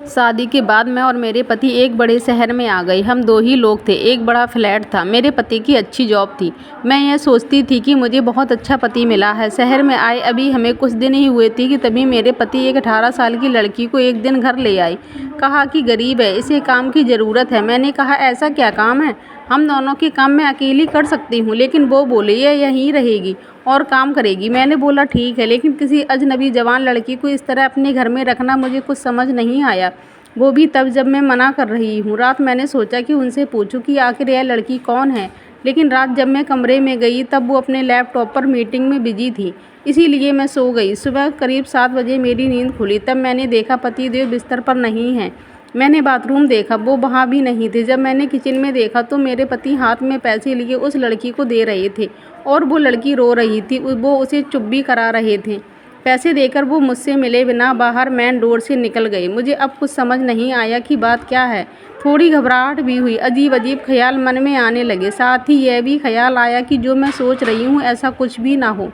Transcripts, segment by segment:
शादी के बाद मैं और मेरे पति एक बड़े शहर में आ गए। हम दो ही लोग थे। एक बड़ा फ्लैट था। मेरे पति की अच्छी जॉब थी। मैं यह सोचती थी कि मुझे बहुत अच्छा पति मिला है। शहर में आए अभी हमें कुछ दिन ही हुए थे कि तभी मेरे पति एक 18 साल की लड़की को एक दिन घर ले आए। कहा कि गरीब है, इसे काम की ज़रूरत है। मैंने कहा ऐसा क्या काम है, हम दोनों के काम मैं अकेली कर सकती हूँ। लेकिन वो बोले यह यहीं रहेगी और काम करेगी। मैंने बोला ठीक है, लेकिन किसी अजनबी जवान लड़की को इस तरह अपने घर में रखना मुझे कुछ समझ नहीं आया, वो भी तब जब मैं मना कर रही हूँ। रात मैंने सोचा कि उनसे पूछूं कि आखिर यह लड़की कौन है, लेकिन रात जब मैं कमरे में गई तब वो अपने लैपटॉप पर मीटिंग में बिजी थी, इसीलिए मैं सो गई। सुबह करीब 7 बजे मेरी नींद खुली, तब मैंने देखा पतिदेव बिस्तर पर नहीं हैं। मैंने बाथरूम देखा, वो वहाँ भी नहीं थे। जब मैंने किचन में देखा तो मेरे पति हाथ में पैसे लिए उस लड़की को दे रहे थे और वो लड़की रो रही थी। वो उसे चुप भी करा रहे थे। पैसे देकर वो मुझसे मिले बिना बाहर मेन डोर से निकल गए। मुझे अब कुछ समझ नहीं आया कि बात क्या है। थोड़ी घबराहट भी हुई। अजीब अजीब ख्याल मन में आने लगे। साथ ही यह भी ख्याल आया कि जो मैं सोच रही हूँ ऐसा कुछ भी ना हो।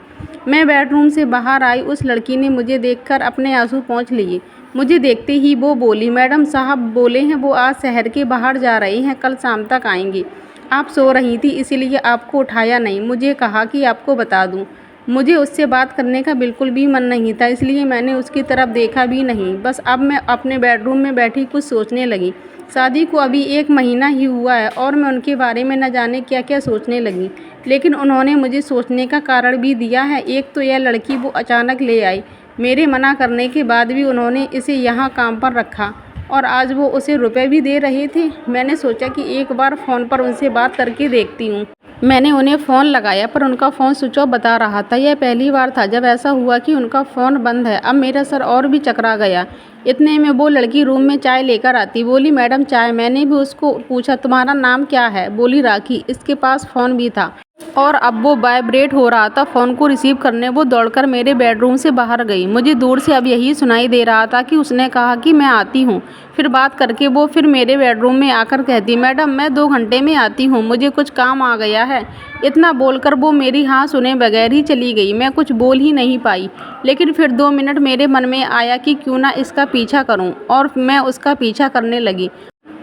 मैं बेडरूम से बाहर आई। उस लड़की ने मुझे देखकर अपने आंसू पोंछ लिए। मुझे देखते ही वो बोली, मैडम साहब बोले हैं वो आज शहर के बाहर जा रहे हैं, कल शाम तक आएंगे। आप सो रही थी इसीलिए आपको उठाया नहीं। मुझे कहा कि आपको बता दूं। मुझे उससे बात करने का बिल्कुल भी मन नहीं था, इसलिए मैंने उसकी तरफ देखा भी नहीं। बस अब मैं अपने बेडरूम में बैठी कुछ सोचने लगी। शादी को अभी 1 महीना ही हुआ है और मैं उनके बारे में न जाने क्या क्या सोचने लगी। लेकिन उन्होंने मुझे सोचने का कारण भी दिया है। एक तो यह लड़की वो अचानक ले आई, मेरे मना करने के बाद भी उन्होंने इसे यहाँ काम पर रखा और आज वो उसे रुपए भी दे रहे थे। मैंने सोचा कि एक बार फ़ोन पर उनसे बात करके देखती हूँ। मैंने उन्हें फ़ोन लगाया पर उनका फ़ोन स्विच ऑफ बता रहा था। यह पहली बार था जब ऐसा हुआ कि उनका फ़ोन बंद है। अब मेरा सर और भी चकरा गया। इतने में वो लड़की रूम में चाय लेकर आती। बोली, मैडम चाय। मैंने भी उसको पूछा, तुम्हारा नाम क्या है? बोली, राखी। इसके पास फ़ोन भी था और अब वो वाइब्रेट हो रहा था। फ़ोन को रिसीव करने वो दौड़कर मेरे बेडरूम से बाहर गई। मुझे दूर से अब यही सुनाई दे रहा था कि उसने कहा कि मैं आती हूँ। फिर बात करके वो फिर मेरे बेडरूम में आकर कहती, मैडम मैं 2 घंटे में आती हूँ, मुझे कुछ काम आ गया है। इतना बोलकर वो मेरी हाँ सुने बगैर ही चली गई। मैं कुछ बोल ही नहीं पाई। लेकिन फिर 2 मिनट मेरे मन में आया कि क्यों ना इसका पीछा करूँ और मैं उसका पीछा करने लगी।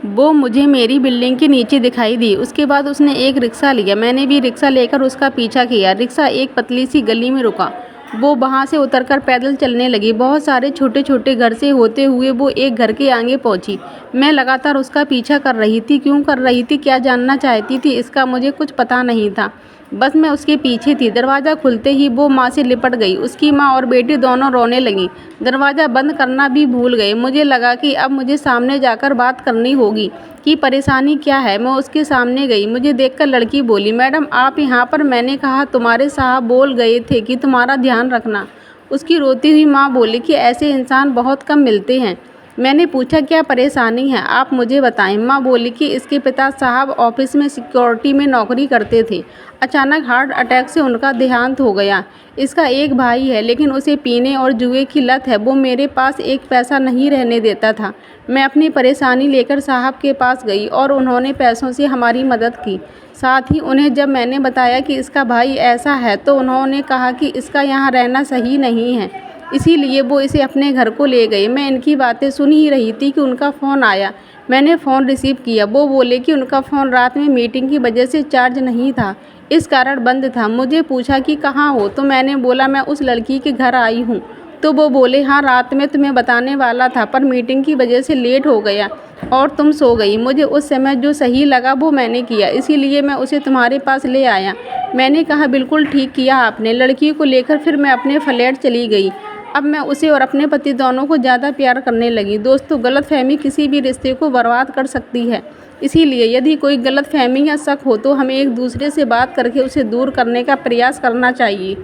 वो मुझे मेरी बिल्डिंग के नीचे दिखाई दी। उसके बाद उसने एक रिक्शा लिया। मैंने भी रिक्शा लेकर उसका पीछा किया। रिक्शा एक पतली सी गली में रुका। वो वहाँ से उतरकर पैदल चलने लगी। बहुत सारे छोटे छोटे घर से होते हुए वो एक घर के आगे पहुँची। मैं लगातार उसका पीछा कर रही थी। क्यों कर रही थी, क्या जानना चाहती थी, इसका मुझे कुछ पता नहीं था। बस मैं उसके पीछे थी। दरवाज़ा खुलते ही वो माँ से लिपट गई। उसकी माँ और बेटी दोनों रोने लगीं। दरवाज़ा बंद करना भी भूल गए। मुझे लगा कि अब मुझे सामने जाकर बात करनी होगी कि परेशानी क्या है। मैं उसके सामने गई। मुझे देखकर लड़की बोली, मैडम आप यहाँ पर? मैंने कहा तुम्हारे साहब बोल गए थे कि तुम्हारा ध्यान रखना। उसकी रोती हुई माँ बोली कि ऐसे इंसान बहुत कम मिलते हैं। मैंने पूछा क्या परेशानी है, आप मुझे बताएं। माँ बोली कि इसके पिता साहब ऑफिस में सिक्योरिटी में नौकरी करते थे। अचानक हार्ट अटैक से उनका देहांत हो गया। इसका एक भाई है, लेकिन उसे पीने और जुए की लत है। वो मेरे पास एक पैसा नहीं रहने देता था। मैं अपनी परेशानी लेकर साहब के पास गई और उन्होंने पैसों से हमारी मदद की। साथ ही उन्हें जब मैंने बताया कि इसका भाई ऐसा है तो उन्होंने कहा कि इसका यहाँ रहना सही नहीं है, इसीलिए वो इसे अपने घर को ले गए। मैं इनकी बातें सुन ही रही थी कि उनका फ़ोन आया। मैंने फ़ोन रिसीव किया। वो बोले कि उनका फ़ोन रात में मीटिंग की वजह से चार्ज नहीं था, इस कारण बंद था। मुझे पूछा कि कहाँ हो, तो मैंने बोला मैं उस लड़की के घर आई हूँ। तो वो बोले हाँ, रात में तुम्हें बताने वाला था पर मीटिंग की वजह से लेट हो गया और तुम सो गई। मुझे उस समय जो सही लगा वो मैंने किया, इसीलिए मैं उसे तुम्हारे पास ले आया। मैंने कहा बिल्कुल ठीक किया आपने। लड़की को लेकर फिर मैं अपने फ्लैट चली गई। अब मैं उसे और अपने पति दोनों को ज़्यादा प्यार करने लगी। दोस्तों, गलतफहमी किसी भी रिश्ते को बर्बाद कर सकती है, इसीलिए यदि कोई गलतफहमी या शक हो तो हमें एक दूसरे से बात करके उसे दूर करने का प्रयास करना चाहिए।